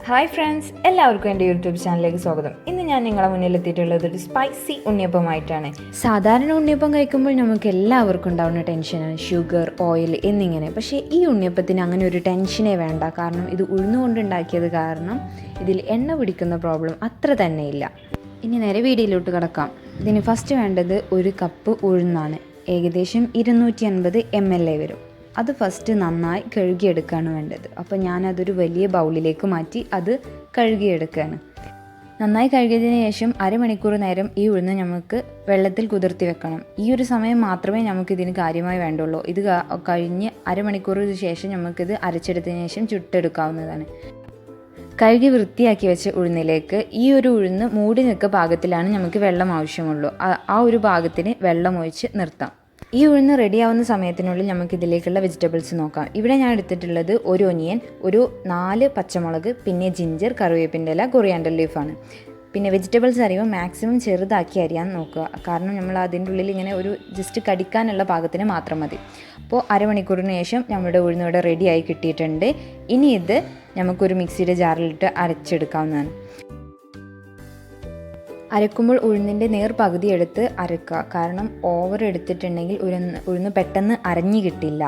Hi friends, എല്ലാവർക്കും എൻ്റെ YouTube ചാനലിലേക്ക് സ്വാഗതം. ഇന്ന് ഞാൻ നിങ്ങളെ മുന്നിലെത്തിയിട്ടുള്ളത് ഒരു സ്പൈസി ഉണ്ണിയപ്പമായിട്ടാണ്. സാധാരണ ഉണ്ണിയപ്പം കഴിക്കുമ്പോൾ നമുക്ക് എല്ലാവർക്കും ഉണ്ടാവുന്ന ടെൻഷനാണ് ഷുഗർ, ഓയിൽ എന്നിങ്ങനെ. പക്ഷേ ഈ ഉണ്ണിയപ്പത്തിന് അങ്ങനെ ഒരു ടെൻഷനേ വേണ്ട. കാരണം ഇത് ഉഴുന്നുകൊണ്ടുണ്ടാക്കിയത് കാരണം ഇതിൽ എണ്ണ പിടിക്കുന്ന പ്രോബ്ലം അത്ര തന്നെ ഇല്ല. ഇനി നേരെ വീഡിയോയിലോട്ട് കിടക്കാം. ഇതിന് ഫസ്റ്റ് വേണ്ടത് 1 കപ്പ് ഉഴുന്നാണ്. ഏകദേശം 250 ml വരും. അത് ഫസ്റ്റ് നന്നായി കഴുകിയെടുക്കുകയാണ് വേണ്ടത്. അപ്പോൾ ഞാനതൊരു വലിയ ബൗളിലേക്ക് മാറ്റി അത് കഴുകിയെടുക്കുകയാണ്. നന്നായി കഴുകിയതിന് ശേഷം അരമണിക്കൂർ നേരം ഈ ഉഴുന്ന് നമുക്ക് വെള്ളത്തിൽ കുതിർത്തി വെക്കണം. ഈ ഒരു സമയം മാത്രമേ നമുക്കിതിന് കാര്യമായി വേണ്ടുള്ളൂ. ഇത് കഴിഞ്ഞ് അരമണിക്കൂറിന് ശേഷം നമുക്കിത് അരച്ചെടുത്തതിന് ശേഷം ചുട്ടെടുക്കാവുന്നതാണ്. കഴുകി വൃത്തിയാക്കി വെച്ച ഉഴുന്നിലേക്ക് ഈ ഒരു ഉഴുന്ന് മൂടി നിൽക്കുക പാകത്തിലാണ് നമുക്ക് വെള്ളം ആവശ്യമുള്ളൂ. ആ ഒരു പാകത്തിന് വെള്ളം ഒഴിച്ച് നിർത്താം. ഈ ഉഴുന്ന് റെഡിയാവുന്ന സമയത്തിനുള്ളിൽ നമുക്കിതിലേക്കുള്ള വെജിറ്റബിൾസ് നോക്കാം. ഇവിടെ ഞാൻ എടുത്തിട്ടുള്ളത് 1 ഒനിയൻ, ഒരു 4 പച്ചമുളക്, പിന്നെ ജിഞ്ചർ, കറിവേപ്പിൻ്റെ ഇല, കൊറിയാണ്ടർ ലീഫാണ്. പിന്നെ വെജിറ്റബിൾസ് അരിയുമ്പോൾ മാക്സിമം ചെറുതാക്കി അരിയാൻ നോക്കുക. കാരണം നമ്മൾ അതിൻ്റെ ഉള്ളിൽ ഇങ്ങനെ ഒരു ജസ്റ്റ് കടിക്കാനുള്ള പാകത്തിന് മാത്രം മതി. അപ്പോൾ അരമണിക്കൂറിന് ശേഷം നമ്മുടെ ഉഴുന്നിവിടെ റെഡിയായി കിട്ടിയിട്ടുണ്ട്. ഇനി ഇത് നമുക്കൊരു മിക്സിയുടെ ജാറിലിട്ട് അരച്ചെടുക്കാവുന്നതാണ്. അരക്കുമ്പോൾ ഉഴുന്നിൻ്റെ പകുതി എടുത്ത് അരക്കുക. കാരണം ഓവർ എടുത്തിട്ടുണ്ടെങ്കിൽ ഉഴുന്ന് പെട്ടെന്ന് അരഞ്ഞു കിട്ടില്ല.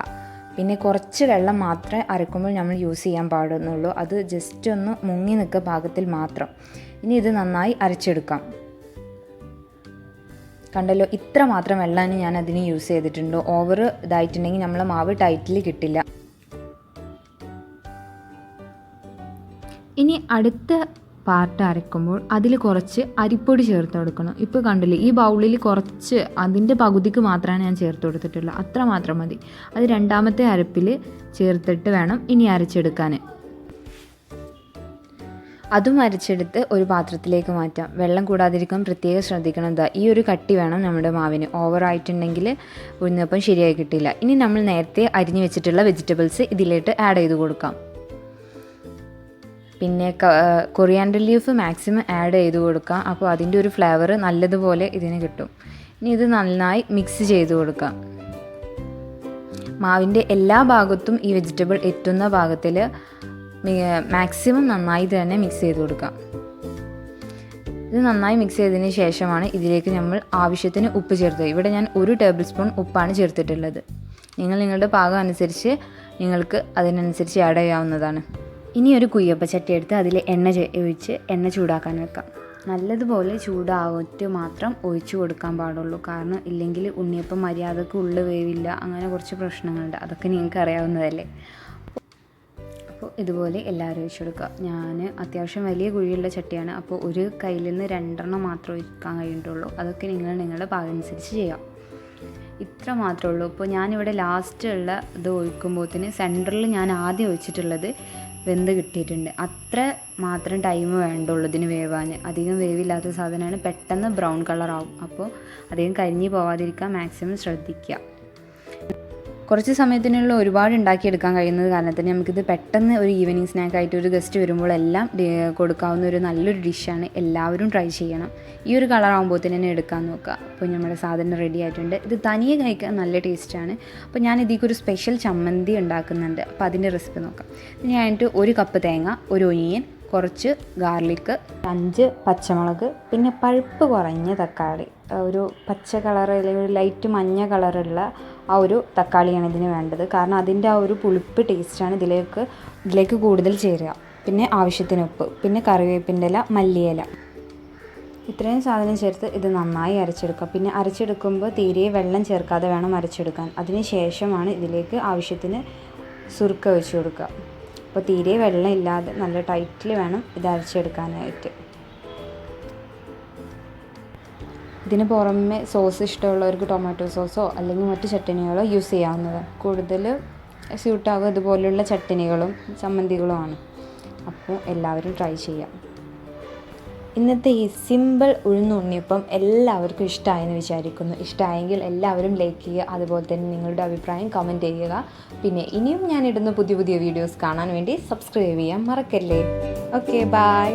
പിന്നെ കുറച്ച് വെള്ളം മാത്രമേ അരക്കുമ്പോൾ നമ്മൾ യൂസ് ചെയ്യാൻ പാടുന്നുള്ളൂ. അത് ജസ്റ്റ് ഒന്ന് മുങ്ങി നിൽക്കുക പാകത്തിൽ മാത്രം. ഇനി ഇത് നന്നായി അരച്ചെടുക്കാം. കണ്ടല്ലോ, ഇത്ര മാത്രം വെള്ളമാണ് ഞാൻ അതിന് യൂസ് ചെയ്തിട്ടുണ്ട്. ഓവർ ഇതായിട്ടുണ്ടെങ്കിൽ നമ്മളെ മാവ് ടൈറ്റിൽ കിട്ടില്ല. ഇനി അടുത്ത പാർട്ട് അരക്കുമ്പോൾ അതിൽ കുറച്ച് അരിപ്പൊടി ചേർത്ത് കൊടുക്കണം. ഇപ്പോൾ കണ്ടില്ലേ, ഈ ബൗളിൽ കുറച്ച് അതിൻ്റെ പകുതിക്ക് മാത്രമാണ് ഞാൻ ചേർത്ത് കൊടുത്തിട്ടുള്ളത്. അത്ര മാത്രം മതി. അത് രണ്ടാമത്തെ അരപ്പിൽ ചേർത്തിട്ട് വേണം ഇനി അരച്ചെടുക്കാൻ. അതും അരച്ചെടുത്ത് ഒരു പാത്രത്തിലേക്ക് മാറ്റാം. വെള്ളം കൂടാതിരിക്കാൻ പ്രത്യേകം ശ്രദ്ധിക്കണം. ഈ ഒരു കട്ടി വേണം നമ്മുടെ മാവിന്. ഓവറായിട്ടുണ്ടെങ്കിൽ ഉഴുന്നപ്പം ശരിയായി കിട്ടില്ല. ഇനി നമ്മൾ നേരത്തെ അരിഞ്ഞു വെച്ചിട്ടുള്ള വെജിറ്റബിൾസ് ഇതിലേക്ക് ആഡ് ചെയ്ത് കൊടുക്കാം. പിന്നെ കൊറിയാണ്ടർ ലീഫ് മാക്സിമം ആഡ് ചെയ്ത് കൊടുക്കാം. അപ്പോൾ അതിൻ്റെ ഒരു ഫ്ലേവർ നല്ലതുപോലെ ഇതിന് കിട്ടും. ഇനി ഇത് നന്നായി മിക്സ് ചെയ്ത് കൊടുക്കാം. മാവിൻ്റെ എല്ലാ ഭാഗത്തും ഈ വെജിറ്റബിൾ എത്തുന്ന ഭാഗത്തിൽ മാക്സിമം നന്നായി തന്നെ മിക്സ് ചെയ്ത് കൊടുക്കാം. ഇത് നന്നായി മിക്സ് ചെയ്തതിന് ശേഷമാണ് ഇതിലേക്ക് നമ്മൾ ആവശ്യത്തിന് ഉപ്പ് ചേർത്തത്. ഇവിടെ ഞാൻ 1 ടേബിൾ സ്പൂൺ ഉപ്പാണ് ചേർത്തിട്ടുള്ളത്. നിങ്ങളുടെ പാകം അനുസരിച്ച് നിങ്ങൾക്ക് അതിനനുസരിച്ച് ആഡ് ചെയ്യാവുന്നതാണ്. ഇനി ഒരു കുയ്യപ്പ ചട്ടി എടുത്ത് അതിൽ എണ്ണ ഒഴിച്ച് എണ്ണ ചൂടാക്കാൻ വെക്കാം. നല്ലതുപോലെ ചൂടായിട്ട് മാത്രം ഒഴിച്ചു കൊടുക്കാൻ പാടുള്ളൂ. കാരണം ഇല്ലെങ്കിൽ ഉണ്ണിയപ്പം മര്യാദക്ക് ഉള്ളു വേവില്ല. അങ്ങനെ കുറച്ച് പ്രശ്നങ്ങളുണ്ട്. അതൊക്കെ നിങ്ങൾക്ക് അറിയാവുന്നതല്ലേ. അപ്പോൾ ഇതുപോലെ എല്ലാവരും ഒഴിച്ചു കൊടുക്കുക. ഞാൻ അത്യാവശ്യം വലിയ കുഴിയുള്ള ചട്ടിയാണ്. അപ്പോൾ ഒരു കയ്യിൽ നിന്ന് 2 മാത്രം ഒഴിക്കാൻ കഴിയുള്ളൂ. അതൊക്കെ നിങ്ങളുടെ പാകം അനുസരിച്ച് ചെയ്യാം. ഇത്ര മാത്രമേ ഉള്ളൂ. ഇപ്പോൾ ഞാനിവിടെ ലാസ്റ്റ് ഉള്ള ഇത് ഒഴിക്കുമ്പോഴത്തേന് സെൻറ്ററിൽ ഞാൻ ആദ്യം ഒഴിച്ചിട്ടുള്ളത് വെന്ത് കിട്ടിയിട്ടുണ്ട്. അത്ര മാത്രം ടൈം വേണ്ടുള്ളൂ ഇതിന് വേവാൻ. അധികം വേവില്ലാത്ത സാധനമാണ്. പെട്ടെന്ന് ബ്രൗൺ കളറാവും. അപ്പോൾ അധികം കരിഞ്ഞ് പോവാതിരിക്കാൻ മാക്സിമം ശ്രദ്ധിക്കുക. കുറച്ച് സമയത്തിനുള്ള ഒരുപാട് ഉണ്ടാക്കിയെടുക്കാൻ കഴിയുന്നത് കാരണത്തിന് നമുക്കിത് പെട്ടെന്ന് ഒരു ഈവനിങ് സ്നാക്കായിട്ട് ഒരു ഗസ്റ്റ് വരുമ്പോൾ എല്ലാം കൊടുക്കാവുന്ന ഒരു നല്ലൊരു ഡിഷാണ്. എല്ലാവരും ട്രൈ ചെയ്യണം. ഈ ഒരു കളറാകുമ്പോൾ തന്നെ എടുക്കാൻ നോക്കുക. അപ്പോൾ നമ്മുടെ സാധനം റെഡി ആയിട്ടുണ്ട്. ഇത് തനിയെ കഴിക്കാൻ നല്ല ടേസ്റ്റാണ്. അപ്പോൾ ഞാൻ ഇതിലേക്കൊരു സ്പെഷ്യൽ ചമ്മന്തി ഉണ്ടാക്കുന്നുണ്ട്. അപ്പോൾ അതിൻ്റെ റെസിപ്പി നോക്കാം. ഇതിനായിട്ട് 1 കപ്പ് തേങ്ങ, 1 ഒനിയൻ, കുറച്ച് ഗാർലിക്ക്, 5 പച്ചമുളക്, പിന്നെ പഴുപ്പ് കുറഞ്ഞ തക്കാളി, ഒരു പച്ച കളർ അല്ലെങ്കിൽ ഒരു ലൈറ്റ് മഞ്ഞ കളറുള്ള ആ ഒരു തക്കാളിയാണ് ഇതിന് വേണ്ടത്. കാരണം അതിൻ്റെ ആ ഒരു പുളിപ്പ് ടേസ്റ്റാണ് ഇതിലേക്ക് കൂടുതൽ ചേരുക. പിന്നെ ആവശ്യത്തിന് ഉപ്പ്, പിന്നെ കറിവേപ്പിൻ്റെ ഇല, മല്ലിയില, ഇത്രയും സാധനം ചേർത്ത് ഇത് നന്നായി അരച്ചെടുക്കുക. പിന്നെ അരച്ചെടുക്കുമ്പോൾ തീരെ വെള്ളം ചേർക്കാതെ വേണം അരച്ചെടുക്കാൻ. അതിന് ശേഷമാണ് ഇതിലേക്ക് ആവശ്യത്തിന് സുർക്ക ഒഴിച്ച് കൊടുക്കുക. അപ്പോൾ തീരെ വെള്ളം ഇല്ലാതെ നല്ല ടൈറ്റിൽ വേണം ഇത് അരച്ചെടുക്കാനായിട്ട്. ഇതിന് പുറമെ സോസ് ഇഷ്ടമുള്ളവർക്ക് ടൊമാറ്റോ സോസോ അല്ലെങ്കിൽ മറ്റ് ചട്ടണികളോ യൂസ് ചെയ്യാവുന്നതാണ്. കൂടുതൽ സ്യൂട്ടാവുക ഇതുപോലുള്ള ചട്ടണികളും ചമ്മന്തികളുമാണ്. അപ്പോൾ എല്ലാവരും ട്രൈ ചെയ്യാം. ഇന്നത്തെ ഈ സിമ്പിൾ ഉഴുന്നുണ്ണിയപ്പം എല്ലാവർക്കും ഇഷ്ടമായെന്ന് വിചാരിക്കുന്നു. ഇഷ്ടമായെങ്കിൽ എല്ലാവരും ലൈക്ക് ചെയ്യുക. അതുപോലെ തന്നെ നിങ്ങളുടെ അഭിപ്രായം കമൻറ്റ് ചെയ്യുക. പിന്നെ ഇനിയും ഞാനിടുന്ന പുതിയ വീഡിയോസ് കാണാൻ വേണ്ടി സബ്സ്ക്രൈബ് ചെയ്യാൻ മറക്കല്ലേ. Okay, by.